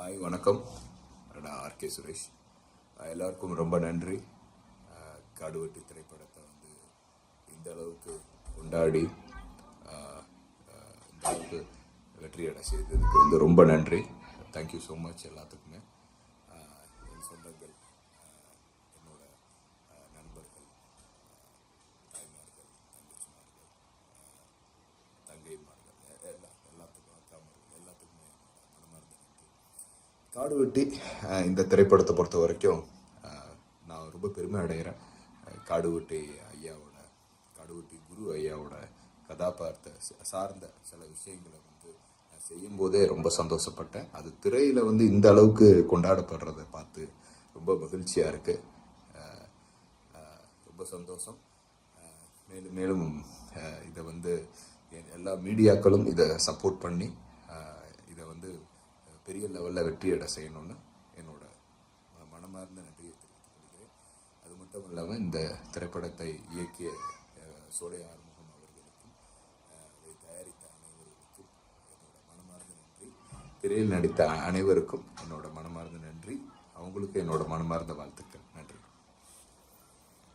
Hi வணக்கம். நான் RK Suresh. எல்லாருக்கும் ரொம்ப நன்றி. காடுவெட்டி திரைப்படத்தை இந்த அளவுக்கு கொண்டாடி இந்த அளவுக்கு வெற்றியடை செய்ததுக்கு ரொம்ப நன்றி. தேங்க்யூ ஸோ மச் எல்லாத்துக்குமே. என் சொந்தங்கள், என்னோட நண்பர்கள், தாய்மார்கள், தங்கச்சிமார்கள், தங்கைமார்கள், எல்லாத்துக்கும் அக்காமார்கள் எல்லாத்துக்குமே மனமார்ந்த நன்றி. காடுவெட்டி இந்த திரைப்படத்தை பொறுத்த வரைக்கும் நான் ரொம்ப பெருமை அடைகிறேன். காடுவெட்டி குரு ஐயாவோட கதாபாத்திரத்தை சார்ந்த சில விஷயங்களை செய்யும்போதே ரொம்ப சந்தோஷப்பட்டேன். அது திரையில் இந்த அளவுக்கு கொண்டாடப்படுறதை பார்த்து ரொம்ப மகிழ்ச்சியாக இருக்குது. ரொம்ப சந்தோஷம். மேலும் மேலும் இதை எல்லா மீடியாக்களும் இதை சப்போர்ட் பண்ணி இதை பெரிய லெவலில் வெற்றியடை செய்யணும்னு என்னோட மனமார்ந்த நன்றியை தெரிவித்துக் கொள்கிறேன். அது மட்டும் இல்லாமல் இந்த திரைப்படத்தை இயக்கிய சோலை ஆறுமுகம் அவர்களுக்கும் அதை தயாரித்த அனைவருக்கும் என்னோட மனமார்ந்த நன்றி. திரையில் நடித்த அனைவருக்கும் என்னோட மனமார்ந்த நன்றி. அவங்களுக்கு என்னோட மனமார்ந்த வாழ்த்துக்கள்.